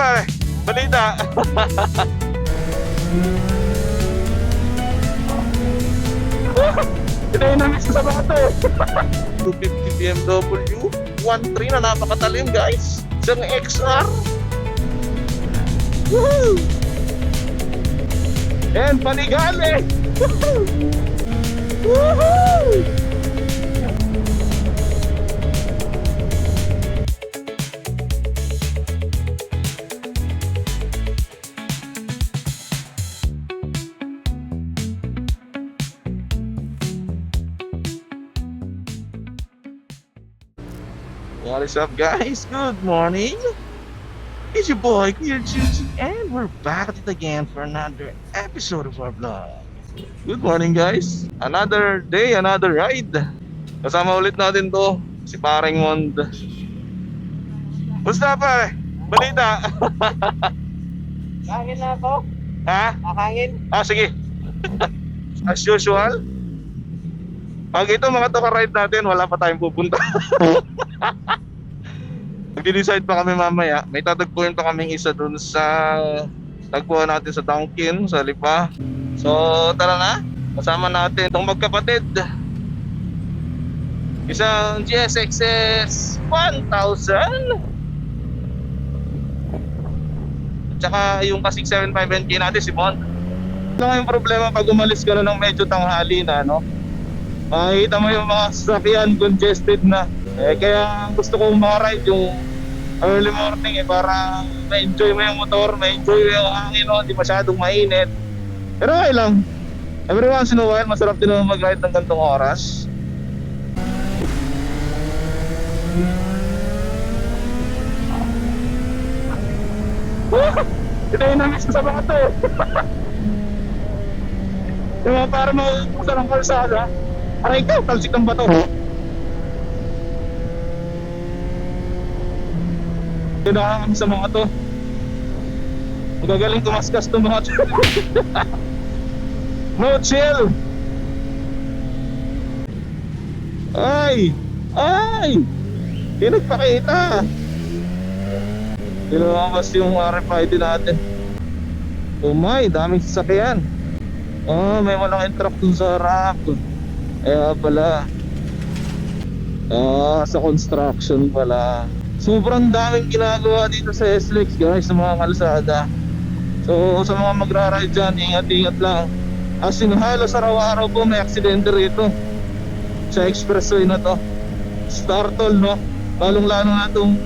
pare? Balita. Dynamics sa mga to. 250 BMW 1.3 na napakatalim guys. Isang XR. Woohoo! And panigale. Woohoo! What is up guys? Good morning. It's your boy Kuya Juicy and we're back at it again for another episode of our vlog. Good morning guys. Another day, another ride. Kasama ulit natin to si Paring Mond. Basta pare? Balita. Kangin na ako. Ha? Kakangin. Sige. As usual. Pag ito mga toka-ride natin, wala pa tayong pupunta. Mag-decide pa kami mamaya. May tatagpuin pa kaming isa dun sa tagpuan natin sa Dunkin, sa Lipa. So tara na. Kasama natin itong magkapatid. Isang GSXS 1000. At saka yung ka-675NK natin si Bond. Ano nga yung problema pag umalis ka na ng medyo tanghali na, no? Makikita mo yung mga sasakyan congested na. Kaya gusto kong ride yung early morning para ma-enjoy mo yung motor, ma-enjoy mo yung hangin, no? Hindi masyadong mainit. Pero okay lang. Every once in a while, masarap din naman mag-ride ng gantong oras. Dynamics sa mga to. Diba, para mauubusan ng kalsada. Aray ka, talsik ng bato. Kailangan kami sa mga to. Magagaling kumaskas to mga to. No chill. Ay! Ay! Hindi nagpakita. Lumabas yung RFID natin. Oh my, daming sasakyan. Oh, may malaking truck dun sa harap. Kaya pala sa construction pala. Sobrang daming ginagawa dito sa SLEX guys, sa mga kalsada. So sa mga magra-ride dyan, ingat-ingat lang. As in halos araw-araw po may aksidente rito sa expressway na to. Startol, no? Lalong-lalo na itong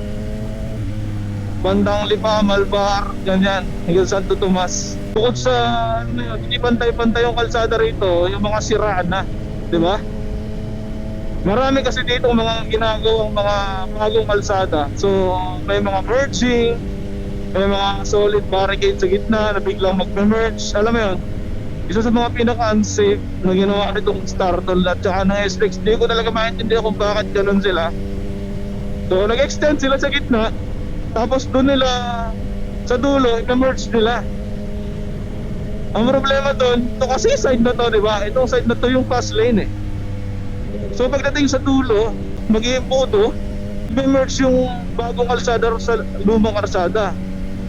bandang Lipa, Malbar, ganyan, hanggang Santo Tomas. Bukod sa hindi pantay-pantay yung kalsada rito, yung mga siraan na, di ba? Marami kasi dito mga ginagawang mga bagong kalsada. So may mga merging, may mga solid barricade sa gitna na biglang mag-merge. Alam mo yun, isa sa mga pinaka-unsafe na ginawa nitong Startol at saka ng SLEX. Hindi ko talaga maintindihan kung bakit ganun sila. So nag-extend sila sa gitna, tapos doon nila sa dulo, i-merge nila. Ang problema doon, ito kasi side na to, di ba? Itong side na to yung fast lane eh. So pagdating sa dulo, mag-iimputo, i-merge yung bagong kalsada sa lumang kalsada.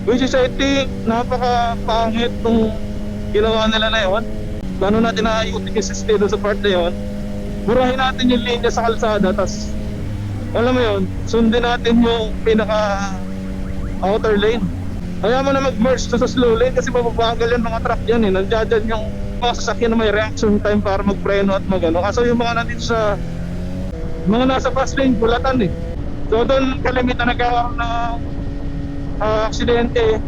Which is I think, napaka-pangit nung ginawa nila na yun. Paano natin naayutin yung sistema sa part na yun? Burahin natin yung linya sa kalsada, tas alam mo yun, sundin natin yung pinaka outer lane. Kaya mo na mag-merge sa slow lane kasi mababagal yan mga truck yan eh. Nandiyan yung mga sasakyan na may reaction time para magpreno at magano. Kaso yung mga nandito sa mga nasa fast lane, bulatan eh. So doon kalimitan nagkakaroon ng aksidente.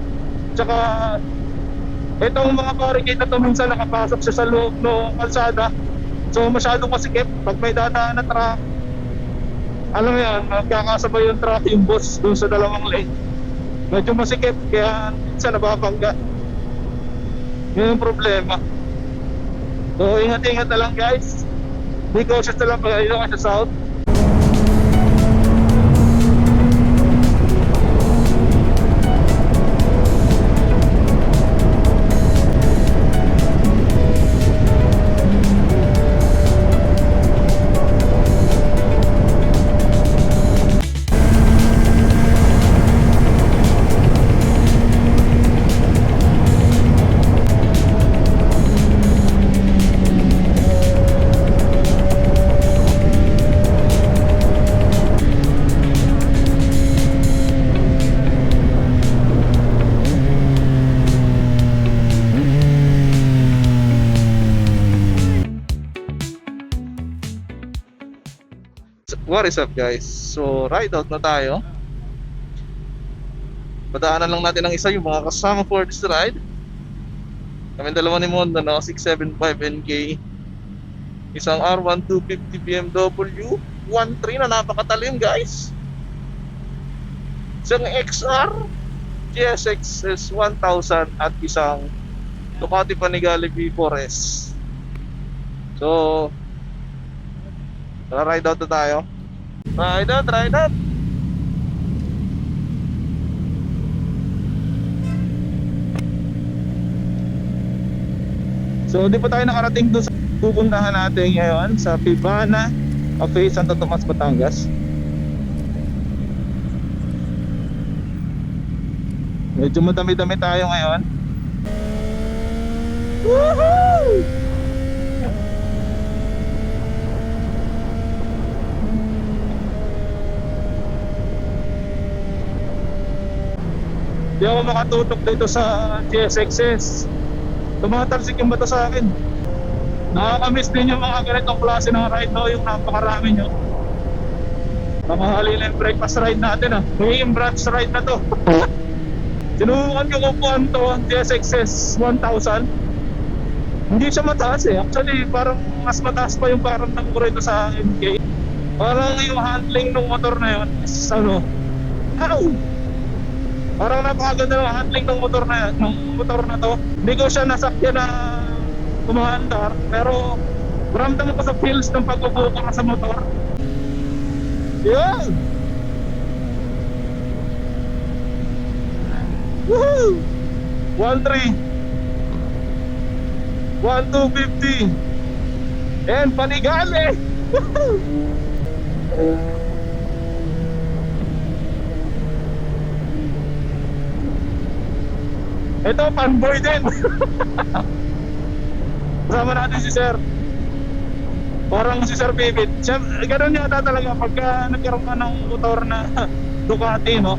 Tsaka itong mga barricade na to minsan nakapasok siya sa loob ng kalsada. So masyadong masikip pag may dadaan na truck. Alam mo yan, magkakasabay yung truck, yung bus doon sa dalawang lane. Medyo masikip, kaya minsan nababangga. Yun yung problema. So ingat-ingat na lang guys. Be cautious na lang pag ayun ka sa south. What is up guys? So ride out na tayo. Padaanan lang natin ang isa yung mga kasama for this ride. Kami dalawa ni Mondo, no? 675 NK. Isang R1 250 BMW 1.3 na napakatalim guys. Isang XR GSX S1000 at isang Ducati Panigale V4S. So ride out na tayo. Ride out. So di pa tayo nakarating doon sa pupuntahan natin ngayon sa Pibana Cafe, Santo Tomas, Batangas. Medyo madami-dami tayo ngayon. Woohoo! Di ako makatutok dito sa GSXS. Tumatalsik yung mata sa akin. Nakakamiss din yung mga ganitong klase ng ride, no? Yung napakarami nyo. Nakahali na yung breakfast ride natin, ah. Yung brunch ride na to. Sinubukan ko kung to ang GSXS 1000. Hindi siya mataas eh. Actually parang mas mataas pa yung parang ko rito sa MK. Parang yung handling ng motor na yun is ano, parang napakaganda ng handling ng motor na to. Hindi ko siya nasakyan na kumaandar, pero maramdaman ko sa feels ng pagbubuko ka sa motor. Yan! Woohoo! 1.3 1.250 and Panigale! Ito, fanboy din. Kasama natin si Sir. Parang si Sir Bibit. Ganun yata talaga pagka nagkaroon ka ng motor na Ducati, no?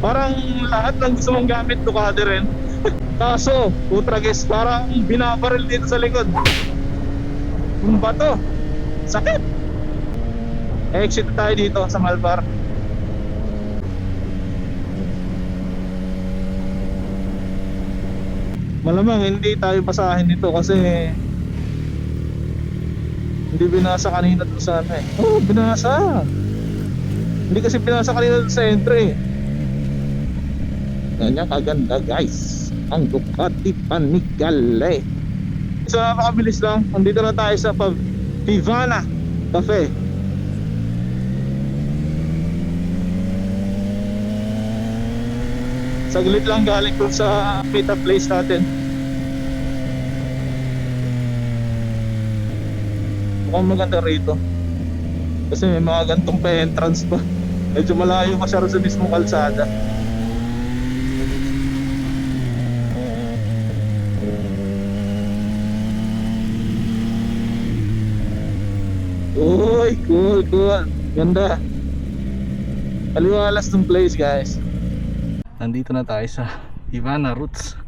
Parang lahat ng gusto mong gamit Ducati rin. Kaso, putra guys, parang binabaril dito sa likod. Ano ba to? Sakit. Exit tayo dito sa Malbar. Malamang hindi tayo basahin dito kasi hindi binasa kanina doon sa ano eh. Oh, binasa. Hindi kasi binasa kanina doon sa entry. Ganyan kaganda guys ang Ducati Panigale. So napakabilis lang. Andito na tayo sa Pibana Cafe. Saglit lang galing dun sa meetup place natin. Mukhang maganda rito kasi may mga gantong pa-entrance pa. Medyo malayo masyado sa mismong kalsada. Uy, cool. Ganda. Aliwalas ng place guys. Nandito na tayo sa Pibana Roots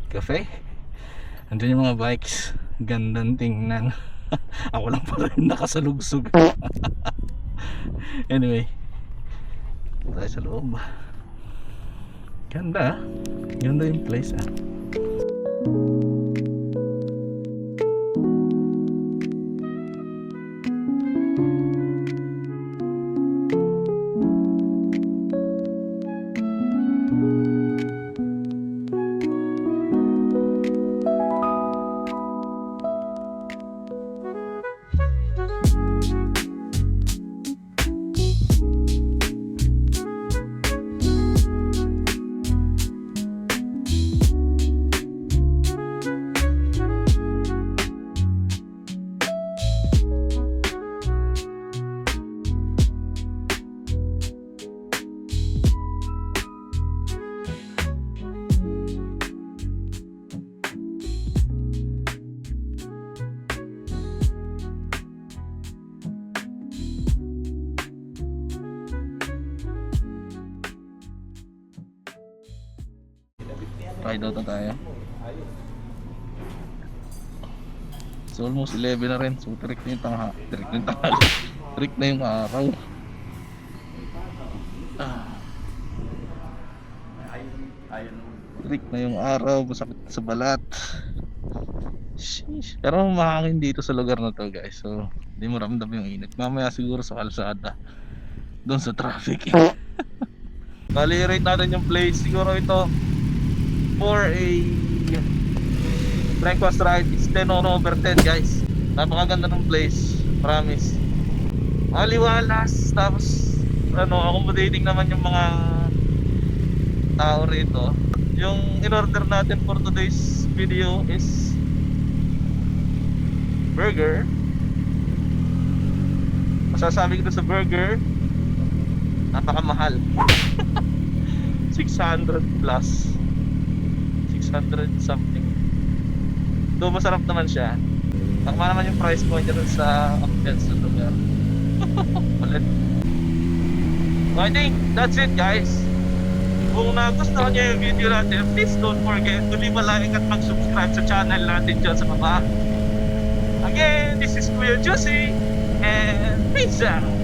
Cafe. Andiyan yung mga bikes. Gandang tingnan. Ako lang pa rin nakasalugsog. Anyway, tayo sa loob. Ganda. Ganda yung place ah. Ride out na tayo. It's almost 11 na rin. So direct na yung tanghali. Trick na yung araw. Trick na yung araw, masakit sa balat. Sheesh. Pero mahangin dito sa lugar na to guys. So, hindi mo ramdam yung init. Mamaya siguro sa kalsada. Doon sa traffic. Bali, rate natin yung place. Siguro ito for a breakfast ride is 10 over 10 guys. Napakaganda ng place. Promise. Maliwalas. Tapos accommodating naman yung mga tao rito. Yung in-order natin for today's video is burger. Masasabi ko sa burger, napakamahal. 600 plus 600 something. Though masarap naman siya. Takma naman yung price point niya sa ambience sa lugar. Ulit. So I think that's it guys. Kung nagustuhan niyo yung video natin, please don't forget to leave a like at mag-subscribe sa channel natin dyan sa baba. Again, this is Kuya Josie and peace out!